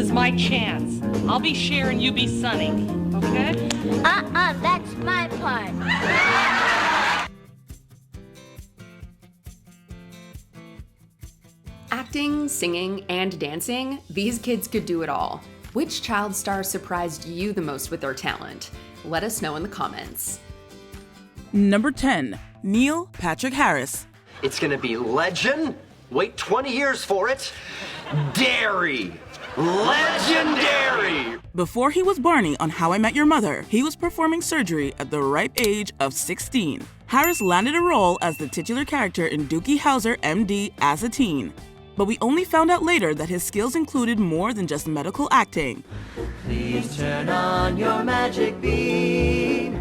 is my chance. I'll be Cher and you be Sunny, okay? That's my part. Acting, singing, and dancing, these kids could do it all. Which child star surprised you the most with their talent? Let us know in the comments. Number 10, Neil Patrick Harris. It's gonna be legend. Wait 20 years for it. Dairy. Legendary! Before he was Barney on How I Met Your Mother, he was performing surgery at the ripe age of 16. Harris landed a role as the titular character in Doogie Howser, MD, as a teen. But we only found out later that his skills included more than just medical acting. Please turn on your magic beam.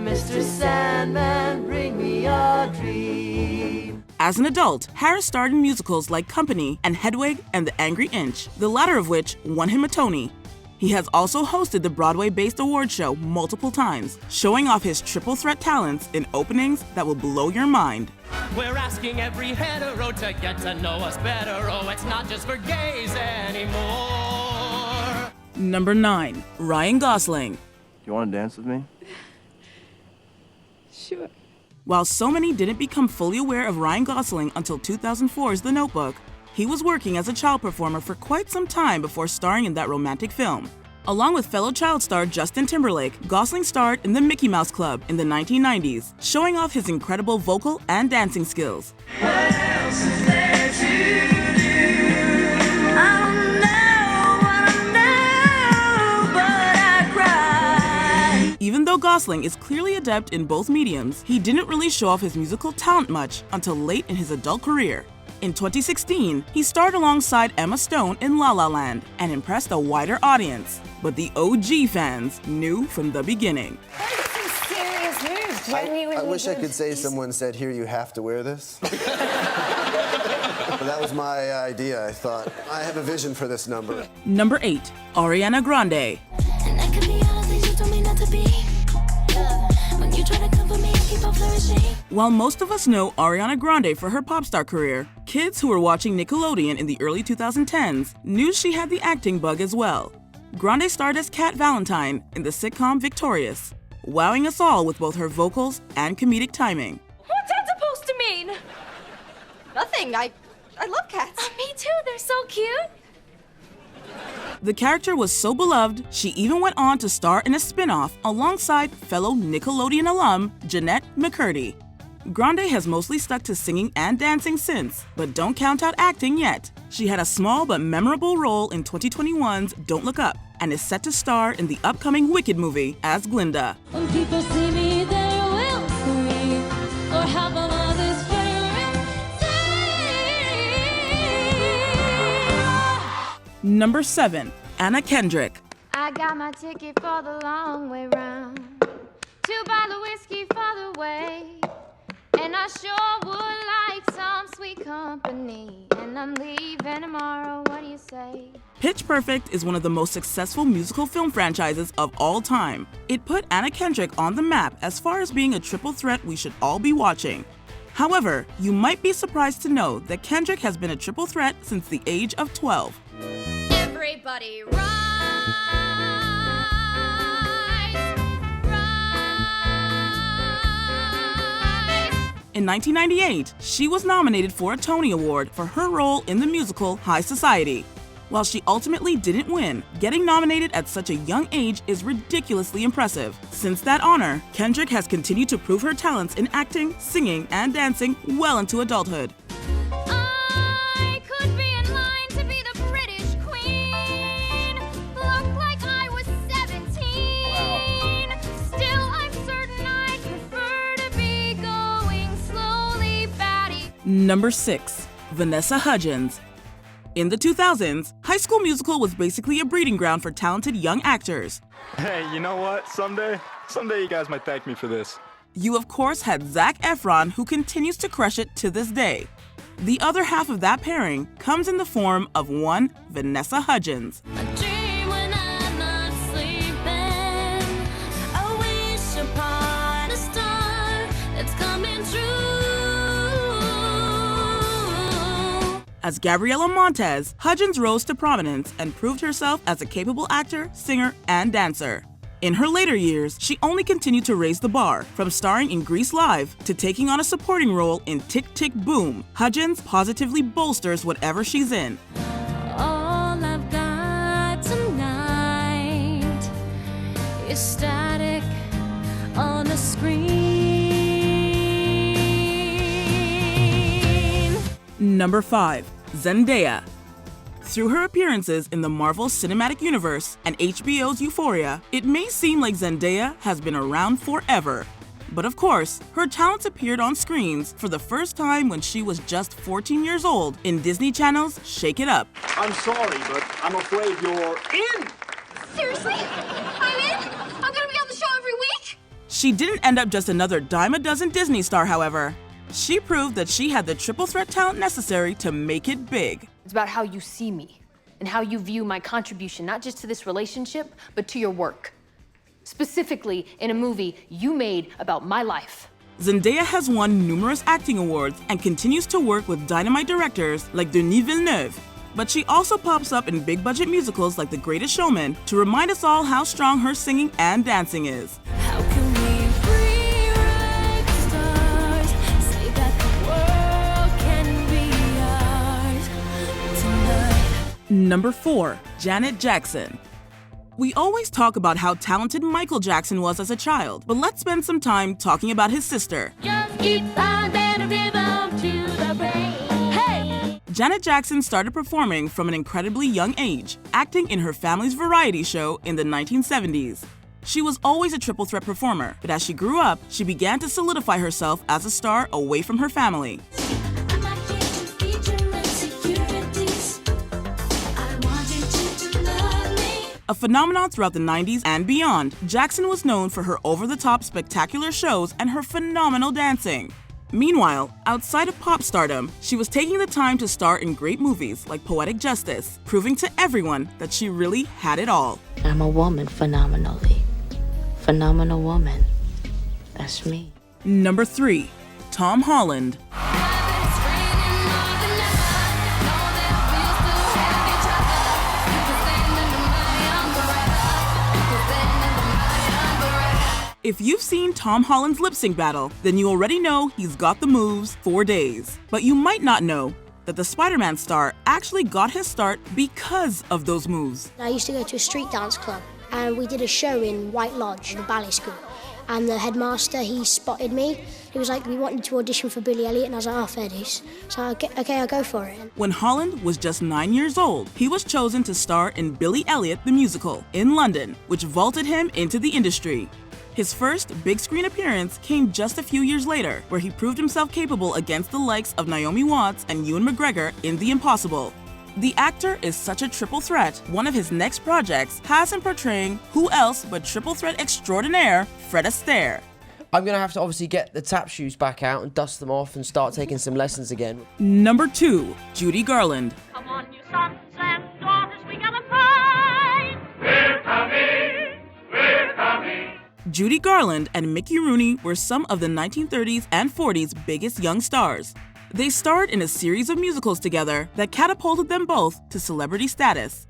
Mr. Sandman, bring me a dream. As an adult, Harris starred in musicals like Company and Hedwig and the Angry Inch, the latter of which won him a Tony. He has also hosted the Broadway-based award show multiple times, showing off his triple threat talents in openings that will blow your mind. We're asking every hetero to get to know us better. Oh, it's not just for gays anymore. Number 9, Ryan Gosling. You want to dance with me? Sure. While so many didn't become fully aware of Ryan Gosling until 2004's The Notebook, he was working as a child performer for quite some time before starring in that romantic film. Along with fellow child star Justin Timberlake, Gosling starred in the Mickey Mouse Club in the 1990s, showing off his incredible vocal and dancing skills. What else is there to do? I don't know, but I cry. Even though Gosling is clearly adept in both mediums, he didn't really show off his musical talent much until late in his adult career. In 2016, he starred alongside Emma Stone in La La Land and impressed a wider audience. But the OG fans knew from the beginning. That is some serious news, genuinely. I wish I could say someone said, "Here, you have to wear this." But that was my idea. I thought, I have a vision for this number. Number 8, Ariana Grande. And I could be all the things you told me not to be. When you try to come for me, I keep on flourishing. While most of us know Ariana Grande for her pop star career, kids who were watching Nickelodeon in the early 2010s knew she had the acting bug as well. Grande starred as Kat Valentine in the sitcom Victorious, wowing us all with both her vocals and comedic timing. What's that supposed to mean? Nothing. I love cats. Oh, me too. They're so cute. The character was so beloved, she even went on to star in a spin-off alongside fellow Nickelodeon alum Jeanette McCurdy. Grande has mostly stuck to singing and dancing since, but don't count out acting yet. She had a small but memorable role in 2021's Don't Look Up and is set to star in the upcoming Wicked movie as Glinda. When people see me, they will scream. Or how about others Number 7, Anna Kendrick. I got my ticket for the long way round. 2 bottles of whiskey for the way. And I sure would like some sweet company. And I'm leaving tomorrow, what do you say? Pitch Perfect is one of the most successful musical film franchises of all time. It put Anna Kendrick on the map as far as being a triple threat we should all be watching. However, you might be surprised to know that Kendrick has been a triple threat since the age of 12. Everybody rise, rise. In 1998, she was nominated for a Tony Award for her role in the musical High Society. While she ultimately didn't win, getting nominated at such a young age is ridiculously impressive. Since that honor, Kendrick has continued to prove her talents in acting, singing, and dancing well into adulthood. I could be in line to be the British Queen. Look like I was 17. Still, I'm certain I'd prefer to be going slowly, batty. Number 6, Vanessa Hudgens. In the 2000s, High School Musical was basically a breeding ground for talented young actors. Hey, you know what? Someday you guys might thank me for this. You of course had Zac Efron, who continues to crush it to this day. The other half of that pairing comes in the form of one Vanessa Hudgens. I dream when I'm not sleeping. I wish upon a star that's coming true. As Gabriela Montez, Hudgens rose to prominence and proved herself as a capable actor, singer, and dancer. In her later years, she only continued to raise the bar, from starring in Grease Live to taking on a supporting role in Tick, Tick, Boom. Hudgens positively bolsters whatever she's in. All I've got tonight is static on a screen. Number 5. Zendaya. Through her appearances in the Marvel Cinematic Universe and HBO's Euphoria, it may seem like Zendaya has been around forever. But of course, her talents appeared on screens for the first time when she was just 14 years old in Disney Channel's Shake It Up. I'm sorry, but I'm afraid you're in. Seriously? I'm in? I'm gonna be on the show every week? She didn't end up just another dime a dozen Disney star, however. She proved that she had the triple threat talent necessary to make it big. It's about how you see me and how you view my contribution, not just to this relationship, but to your work. Specifically, in a movie you made about my life. Zendaya has won numerous acting awards and continues to work with dynamite directors like Denis Villeneuve. But she also pops up in big-budget musicals like The Greatest Showman to remind us all how strong her singing and dancing is. How can we rewrite the stars? Say that the world can be ours tonight. Number 4. Janet Jackson. We always talk about how talented Michael Jackson was as a child, but let's spend some time talking about his sister. Just keep on that rhythm to the brain. Hey! Janet Jackson started performing from an incredibly young age, acting in her family's variety show in the 1970s. She was always a triple threat performer, but as she grew up, she began to solidify herself as a star away from her family. A phenomenon throughout the 90s and beyond, Jackson was known for her over-the-top spectacular shows and her phenomenal dancing. Meanwhile, outside of pop stardom, she was taking the time to star in great movies like Poetic Justice, proving to everyone that she really had it all. I'm a woman phenomenally. Phenomenal woman. That's me. Number 3. Tom Holland. If you've seen Tom Holland's lip sync battle, then you already know he's got the moves for days. But you might not know that the Spider-Man star actually got his start because of those moves. I used to go to a street dance club and we did a show in White Lodge, the ballet school. And the headmaster, he spotted me. He was like, we wanted to audition for Billy Elliot, and I was like, oh, fair dues. So, okay, I'll go for it. When Holland was just 9 years old, he was chosen to star in Billy Elliot the Musical in London, which vaulted him into the industry. His first big screen appearance came just a few years later, where he proved himself capable against the likes of Naomi Watts and Ewan McGregor in The Impossible. The actor is such a triple threat, one of his next projects has him portraying who else but triple threat extraordinaire Fred Astaire. I'm going to have to obviously get the tap shoes back out and dust them off and start taking some lessons again. Number 2. Judy Garland. Come on, you sons and daughters, we gotta fight. We're coming, we're coming. Judy Garland and Mickey Rooney were some of the 1930s and 40s biggest young stars. They starred in a series of musicals together that catapulted them both to celebrity status.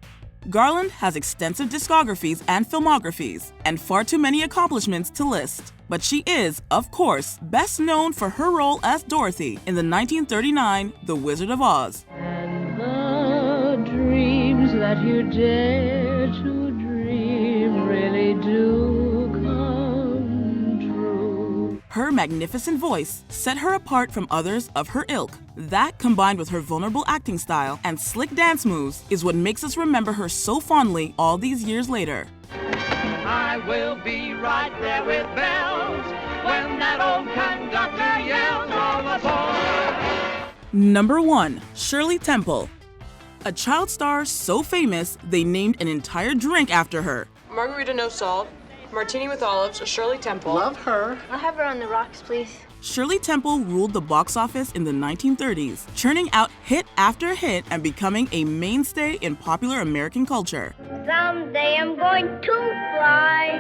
Garland has extensive discographies and filmographies, and far too many accomplishments to list. But she is, of course, best known for her role as Dorothy in the 1939 The Wizard of Oz. And the dreams that you dare to dream really do come true. Her magnificent voice set her apart from others of her ilk. That, combined with her vulnerable acting style and slick dance moves, is what makes us remember her so fondly all these years later. I will be right there with bells when that old conductor yells all aboard. Number 1. Shirley Temple. A child star so famous they named an entire drink after her. Margarita no salt, martini with olives, a Shirley Temple. Love her. I'll have her on the rocks, please. Shirley Temple ruled the box office in the 1930s, churning out hit after hit and becoming a mainstay in popular American culture. Someday I'm going to fly.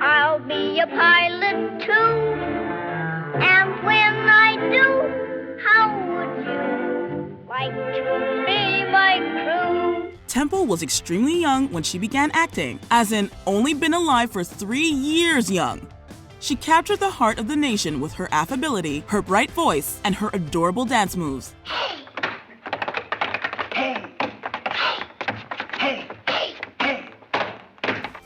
I'll be a pilot too. And when I do, how would you like to be my crew. Temple was extremely young when she began acting, as in only been alive for 3 years young. She captured the heart of the nation with her affability, her bright voice, and her adorable dance moves.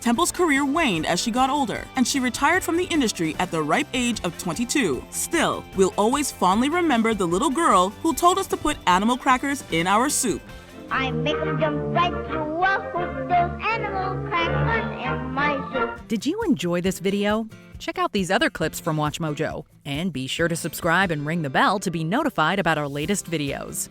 Temple's career waned as she got older, and she retired from the industry at the ripe age of 22. Still, we'll always fondly remember the little girl who told us to put animal crackers in our soup. I make them jump right through a hoop, those animal crackers in my soup. Did you enjoy this video? Check out these other clips from WatchMojo, and be sure to subscribe and ring the bell to be notified about our latest videos.